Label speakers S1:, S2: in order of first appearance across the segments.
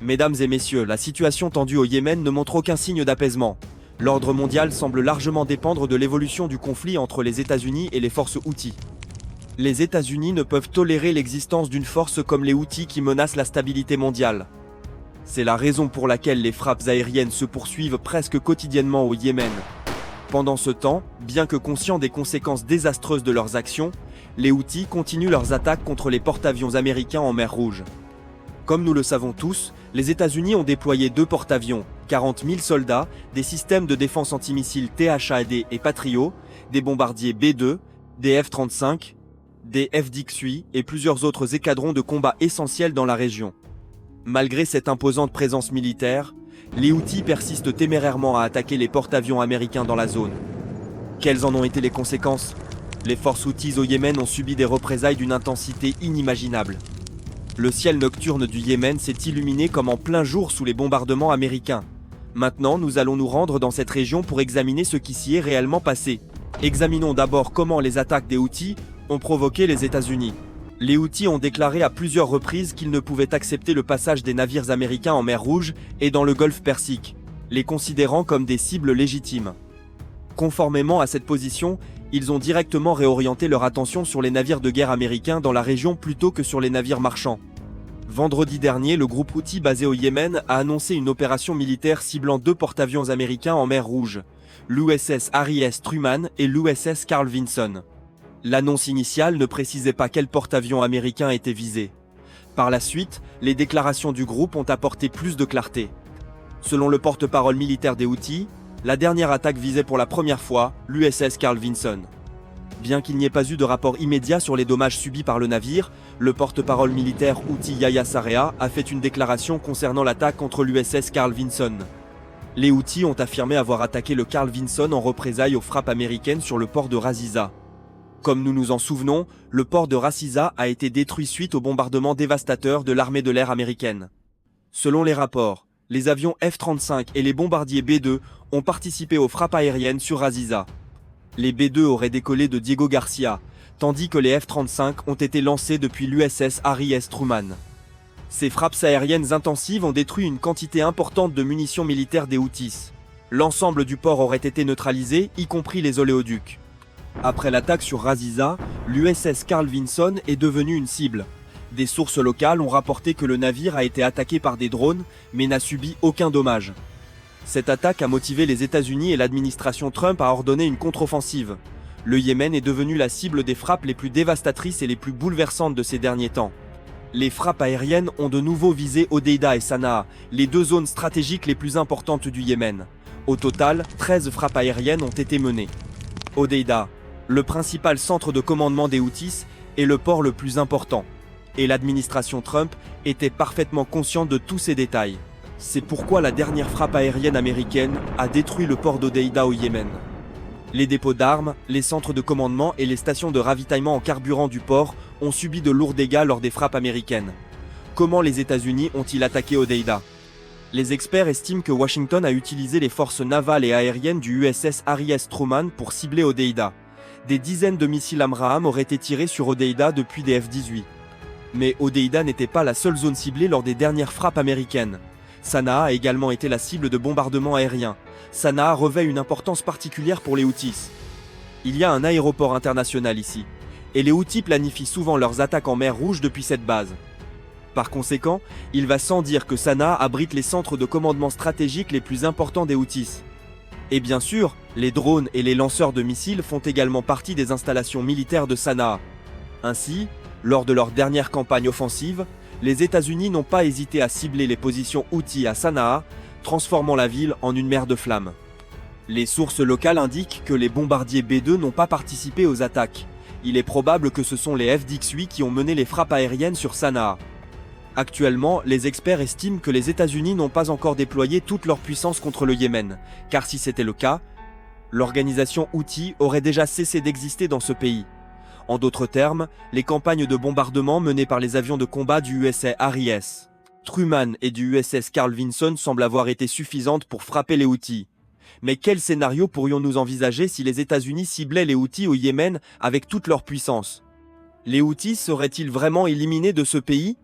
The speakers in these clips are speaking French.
S1: Mesdames et messieurs, la situation tendue au Yémen ne montre aucun signe d'apaisement. L'ordre mondial semble largement dépendre de l'évolution du conflit entre les États-Unis et les forces Houthis. Les États-Unis ne peuvent tolérer l'existence d'une force comme les Houthis qui menace la stabilité mondiale. C'est la raison pour laquelle les frappes aériennes se poursuivent presque quotidiennement au Yémen. Pendant ce temps, bien que conscients des conséquences désastreuses de leurs actions, les Houthis continuent leurs attaques contre les porte-avions américains en mer Rouge. Comme nous le savons tous, les États-Unis ont déployé 2 porte-avions, 40 000 soldats, des systèmes de défense antimissiles THAAD et Patriot, des bombardiers B-2, des F-35, des FDX-8 et plusieurs autres escadrons de combat essentiels dans la région. Malgré cette imposante présence militaire, les Houthis persistent témérairement à attaquer les porte-avions américains dans la zone. Quelles en ont été les conséquences? Les forces Houthis au Yémen ont subi des représailles d'une intensité inimaginable. Le ciel nocturne du Yémen s'est illuminé comme en plein jour sous les bombardements américains. Maintenant, nous allons nous rendre dans cette région pour examiner ce qui s'y est réellement passé. Examinons d'abord comment les attaques des Houthis ont provoqué les États-Unis. Les Houthis ont déclaré à plusieurs reprises qu'ils ne pouvaient accepter le passage des navires américains en mer Rouge et dans le golfe Persique, les considérant comme des cibles légitimes. Conformément à cette position, ils ont directement réorienté leur attention sur les navires de guerre américains dans la région plutôt que sur les navires marchands. Vendredi dernier, le groupe Houthi basé au Yémen a annoncé une opération militaire ciblant 2 porte-avions américains en mer Rouge, l'USS Harry S. Truman et l'USS Carl Vinson. L'annonce initiale ne précisait pas quel porte-avions américain était visé. Par la suite, les déclarations du groupe ont apporté plus de clarté. Selon le porte-parole militaire des Houthis, la dernière attaque visait pour la première fois l'USS Carl Vinson. Bien qu'il n'y ait pas eu de rapport immédiat sur les dommages subis par le navire, le porte-parole militaire Houthi Yahya Sarrea a fait une déclaration concernant l'attaque contre l'USS Carl Vinson. Les Houthis ont affirmé avoir attaqué le Carl Vinson en représailles aux frappes américaines sur le port de Ras Isa. Comme nous nous en souvenons, le port de Ras Isa a été détruit suite au bombardement dévastateur de l'armée de l'air américaine. Selon les rapports, les avions F-35 et les bombardiers B-2 ont participé aux frappes aériennes sur Ras Isa. Les B-2 auraient décollé de Diego Garcia, tandis que les F-35 ont été lancés depuis l'USS Harry S. Truman. Ces frappes aériennes intensives ont détruit une quantité importante de munitions militaires des Houthis. L'ensemble du port aurait été neutralisé, y compris les oléoducs. Après l'attaque sur Ras Isa, l'USS Carl Vinson est devenu une cible. Des sources locales ont rapporté que le navire a été attaqué par des drones, mais n'a subi aucun dommage. Cette attaque a motivé les États-Unis et l'administration Trump à ordonner une contre-offensive. Le Yémen est devenu la cible des frappes les plus dévastatrices et les plus bouleversantes de ces derniers temps. Les frappes aériennes ont de nouveau visé Hodeïda et Sanaa, les 2 zones stratégiques les plus importantes du Yémen. Au total, 13 frappes aériennes ont été menées. Hodeïda, le principal centre de commandement des Houthis, est le port le plus important. Et l'administration Trump était parfaitement consciente de tous ces détails. C'est pourquoi la dernière frappe aérienne américaine a détruit le port d'Hodeïda au Yémen. Les dépôts d'armes, les centres de commandement et les stations de ravitaillement en carburant du port ont subi de lourds dégâts lors des frappes américaines. Comment les États-Unis ont-ils attaqué Hodeïda? Les experts estiment que Washington a utilisé les forces navales et aériennes du USS Harry S. Truman pour cibler Hodeïda. Des dizaines de missiles Abraham auraient été tirés sur Hodeïda depuis des F-18. Mais Hodeïda n'était pas la seule zone ciblée lors des dernières frappes américaines. Sanaa a également été la cible de bombardements aériens. Sanaa revêt une importance particulière pour les Houthis. Il y a un aéroport international ici, et les Houthis planifient souvent leurs attaques en mer Rouge depuis cette base. Par conséquent, il va sans dire que Sanaa abrite les centres de commandement stratégiques les plus importants des Houthis. Et bien sûr, les drones et les lanceurs de missiles font également partie des installations militaires de Sanaa. Ainsi, lors de leur dernière campagne offensive, les États-Unis n'ont pas hésité à cibler les positions Houthis à Sanaa, transformant la ville en une mer de flammes. Les sources locales indiquent que les bombardiers B-2 n'ont pas participé aux attaques. Il est probable que ce sont les FDX-8 qui ont mené les frappes aériennes sur Sanaa. Actuellement, les experts estiment que les États-Unis n'ont pas encore déployé toute leur puissance contre le Yémen, car si c'était le cas, l'organisation Houthi aurait déjà cessé d'exister dans ce pays. En d'autres termes, les campagnes de bombardement menées par les avions de combat du USS Harry S. Truman et du USS Carl Vinson semblent avoir été suffisantes pour frapper les Houthis. Mais quel scénario pourrions-nous envisager si les États-Unis ciblaient les Houthis au Yémen avec toute leur puissance? Les Houthis seraient-ils vraiment éliminés de ce pays?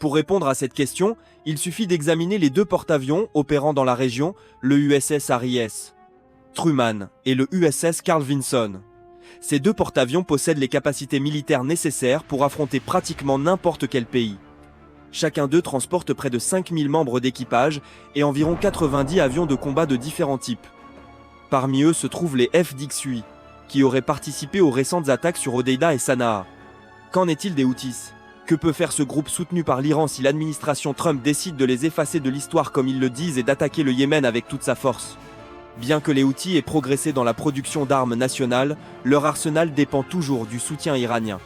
S1: Pour répondre à cette question, il suffit d'examiner les deux porte-avions opérant dans la région, le USS Harry S. Truman et le USS Carl Vinson. Ces deux porte-avions possèdent les capacités militaires nécessaires pour affronter pratiquement n'importe quel pays. Chacun d'eux transporte près de 5000 membres d'équipage et environ 90 avions de combat de différents types. Parmi eux se trouvent les F-18, qui auraient participé aux récentes attaques sur Hodeïda et Sanaa. Qu'en est-il des Houthis ? Que peut faire ce groupe soutenu par l'Iran si l'administration Trump décide de les effacer de l'histoire comme ils le disent et d'attaquer le Yémen avec toute sa force ? Bien que les Houthis aient progressé dans la production d'armes nationales, leur arsenal dépend toujours du soutien iranien.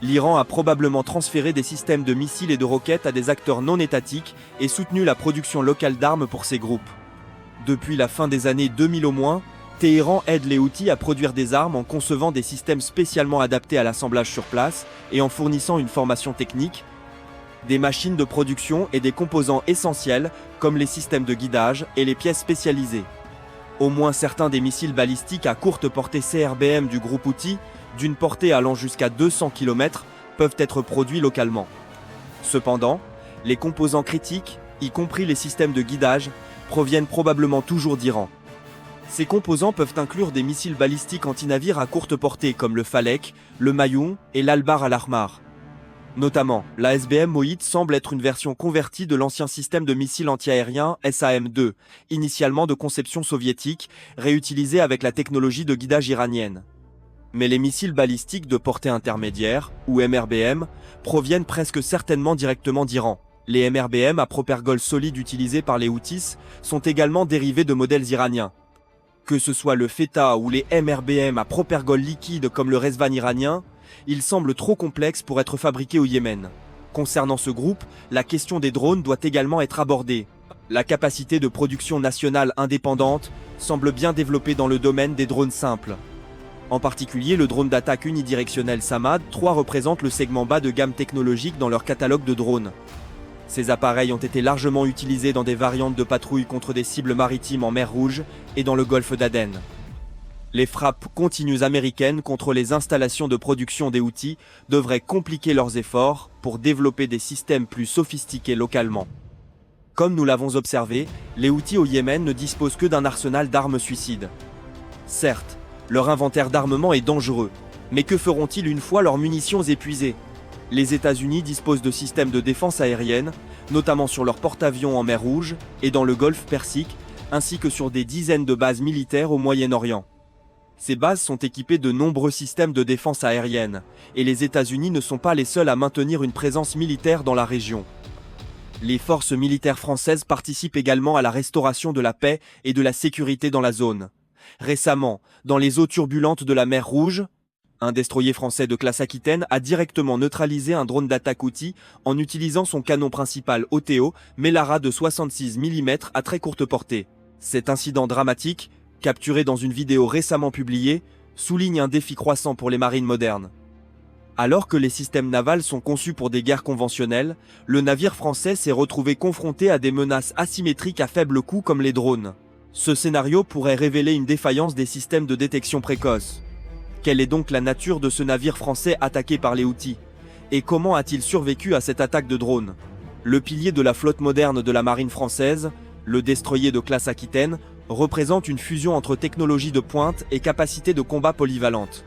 S1: L'Iran a probablement transféré des systèmes de missiles et de roquettes à des acteurs non étatiques et soutenu la production locale d'armes pour ces groupes. Depuis la fin des années 2000 au moins, Téhéran aide les Houthis à produire des armes en concevant des systèmes spécialement adaptés à l'assemblage sur place et en fournissant une formation technique, des machines de production et des composants essentiels comme les systèmes de guidage et les pièces spécialisées. Au moins certains des missiles balistiques à courte portée CRBM du groupe Houthi, d'une portée allant jusqu'à 200 km, peuvent être produits localement. Cependant, les composants critiques, y compris les systèmes de guidage, proviennent probablement toujours d'Iran. Ces composants peuvent inclure des missiles balistiques anti-navires à courte portée comme le Falek, le Mayoun et l'Albar al-Ahmar. Notamment, la SBM Moïd semble être une version convertie de l'ancien système de missiles antiaériens SAM-2, initialement de conception soviétique, réutilisé avec la technologie de guidage iranienne. Mais les missiles balistiques de portée intermédiaire, ou MRBM, proviennent presque certainement directement d'Iran. Les MRBM à propergol solide utilisés par les Houthis sont également dérivés de modèles iraniens. Que ce soit le Feta ou les MRBM à propergol liquide comme le Rezvan iranien, ils semblent trop complexes pour être fabriqués au Yémen. Concernant ce groupe, la question des drones doit également être abordée. La capacité de production nationale indépendante semble bien développée dans le domaine des drones simples. En particulier, le drone d'attaque unidirectionnel Samad 3 représente le segment bas de gamme technologique dans leur catalogue de drones. Ces appareils ont été largement utilisés dans des variantes de patrouille contre des cibles maritimes en mer Rouge et dans le golfe d'Aden. Les frappes continues américaines contre les installations de production des Houthis devraient compliquer leurs efforts pour développer des systèmes plus sophistiqués localement. Comme nous l'avons observé, les Houthis au Yémen ne disposent que d'un arsenal d'armes suicides. Certes, leur inventaire d'armement est dangereux, mais que feront-ils une fois leurs munitions épuisées ? Les États-Unis disposent de systèmes de défense aérienne, notamment sur leurs porte-avions en mer Rouge et dans le golfe Persique, ainsi que sur des dizaines de bases militaires au Moyen-Orient. Ces bases sont équipées de nombreux systèmes de défense aérienne, et les États-Unis ne sont pas les seuls à maintenir une présence militaire dans la région. Les forces militaires françaises participent également à la restauration de la paix et de la sécurité dans la zone. Récemment, dans les eaux turbulentes de la mer Rouge, un destroyer français de classe Aquitaine a directement neutralisé un drone d'attaque Houthi en utilisant son canon principal OTO Melara de 66 mm à très courte portée. Cet incident dramatique, capturé dans une vidéo récemment publiée, souligne un défi croissant pour les marines modernes. Alors que les systèmes navals sont conçus pour des guerres conventionnelles, le navire français s'est retrouvé confronté à des menaces asymétriques à faible coût comme les drones. Ce scénario pourrait révéler une défaillance des systèmes de détection précoce. Quelle est donc la nature de ce navire français attaqué par les Houthis? Et comment a-t-il survécu à cette attaque de drone? Le pilier de la flotte moderne de la marine française, le destroyer de classe Aquitaine, représente une fusion entre technologie de pointe et capacité de combat polyvalente.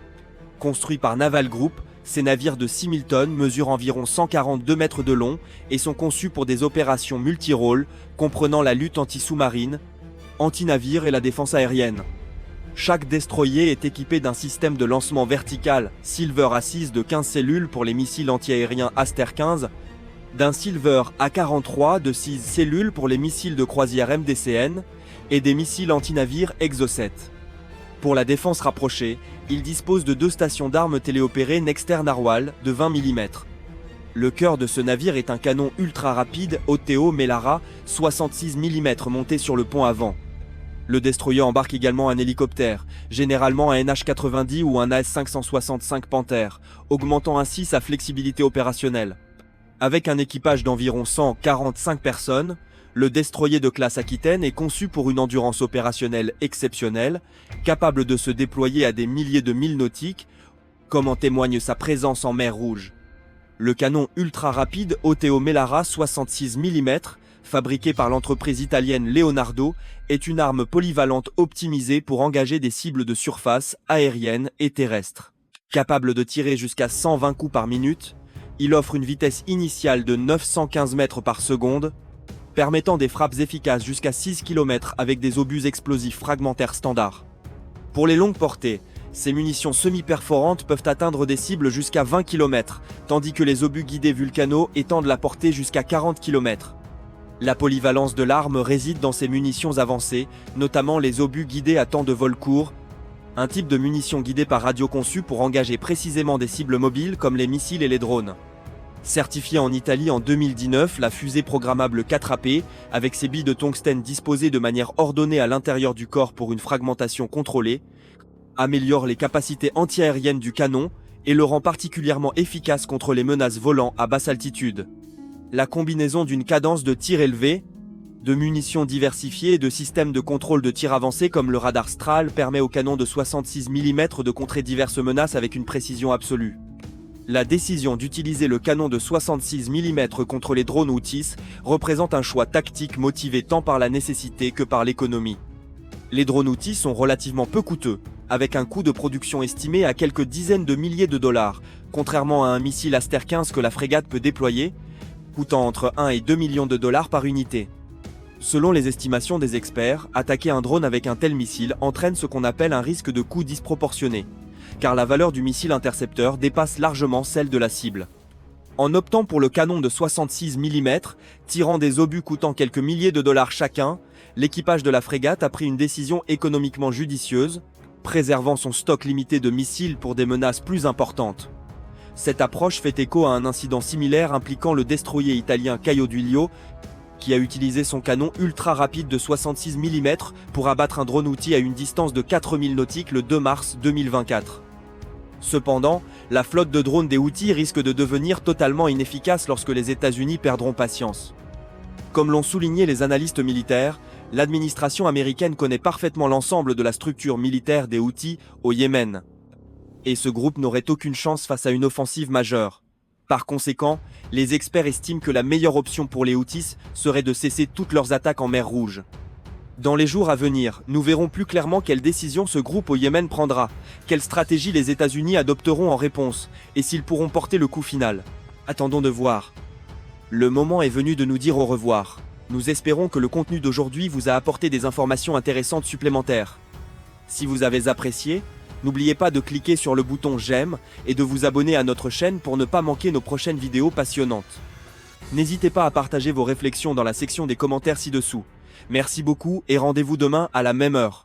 S1: Construits par Naval Group, ces navires de 6000 tonnes mesurent environ 142 mètres de long et sont conçus pour des opérations multirôles comprenant la lutte anti-sous-marine, anti-navire et la défense aérienne. Chaque destroyer est équipé d'un système de lancement vertical Silver A6 de 15 cellules pour les missiles antiaériens Aster 15, d'un Silver A43 de 6 cellules pour les missiles de croisière MDCN et des missiles anti-navires Exocet. Pour la défense rapprochée, il dispose de 2 stations d'armes téléopérées Nexter Narwhal de 20 mm. Le cœur de ce navire est un canon ultra rapide OTO Melara 66 mm monté sur le pont avant. Le destroyer embarque également un hélicoptère, généralement un NH-90 ou un AS-565 Panther, augmentant ainsi sa flexibilité opérationnelle. Avec un équipage d'environ 145 personnes, le destroyer de classe Aquitaine est conçu pour une endurance opérationnelle exceptionnelle, capable de se déployer à des milliers de milles nautiques, comme en témoigne sa présence en mer Rouge. Le canon ultra rapide OTO Melara 66 mm, fabriqué par l'entreprise italienne Leonardo, est une arme polyvalente optimisée pour engager des cibles de surface, aériennes et terrestres. Capable de tirer jusqu'à 120 coups par minute, il offre une vitesse initiale de 915 mètres par seconde, permettant des frappes efficaces jusqu'à 6 km avec des obus explosifs fragmentaires standards. Pour les longues portées, ces munitions semi-perforantes peuvent atteindre des cibles jusqu'à 20 km, tandis que les obus guidés Vulcano étendent la portée jusqu'à 40 km. La polyvalence de l'arme réside dans ses munitions avancées, notamment les obus guidés à temps de vol court, un type de munition guidée par radio conçu pour engager précisément des cibles mobiles comme les missiles et les drones. Certifiée en Italie en 2019, la fusée programmable 4AP, avec ses billes de tungstène disposées de manière ordonnée à l'intérieur du corps pour une fragmentation contrôlée, améliore les capacités antiaériennes du canon et le rend particulièrement efficace contre les menaces volant à basse altitude. La combinaison d'une cadence de tir élevée, de munitions diversifiées et de systèmes de contrôle de tir avancés comme le radar Stral permet au canon de 66 mm de contrer diverses menaces avec une précision absolue. La décision d'utiliser le canon de 66 mm contre les drones Houthis représente un choix tactique motivé tant par la nécessité que par l'économie. Les drones Houthis sont relativement peu coûteux, avec un coût de production estimé à quelques dizaines de milliers de dollars, contrairement à un missile Aster 15 que la frégate peut déployer, coûtant entre 1 et 2 millions de dollars par unité. Selon les estimations des experts, attaquer un drone avec un tel missile entraîne ce qu'on appelle un risque de coût disproportionné, car la valeur du missile intercepteur dépasse largement celle de la cible. En optant pour le canon de 66 mm, tirant des obus coûtant quelques milliers de dollars chacun, l'équipage de la frégate a pris une décision économiquement judicieuse, préservant son stock limité de missiles pour des menaces plus importantes. Cette approche fait écho à un incident similaire impliquant le destroyer italien Caio Duilio, qui a utilisé son canon ultra rapide de 66 mm pour abattre un drone Houthi à une distance de 4000 nautiques le 2 mars 2024. Cependant, la flotte de drones des Houthis risque de devenir totalement inefficace lorsque les États-Unis perdront patience. Comme l'ont souligné les analystes militaires, l'administration américaine connaît parfaitement l'ensemble de la structure militaire des Houthis au Yémen. Et ce groupe n'aurait aucune chance face à une offensive majeure. Par conséquent, les experts estiment que la meilleure option pour les Houthis serait de cesser toutes leurs attaques en mer Rouge. Dans les jours à venir, nous verrons plus clairement quelle décision ce groupe au Yémen prendra, quelle stratégie les États-Unis adopteront en réponse, et s'ils pourront porter le coup final. Attendons de voir. Le moment est venu de nous dire au revoir. Nous espérons que le contenu d'aujourd'hui vous a apporté des informations intéressantes supplémentaires. Si vous avez apprécié, n'oubliez pas de cliquer sur le bouton j'aime et de vous abonner à notre chaîne pour ne pas manquer nos prochaines vidéos passionnantes. N'hésitez pas à partager vos réflexions dans la section des commentaires ci-dessous. Merci beaucoup et rendez-vous demain à la même heure.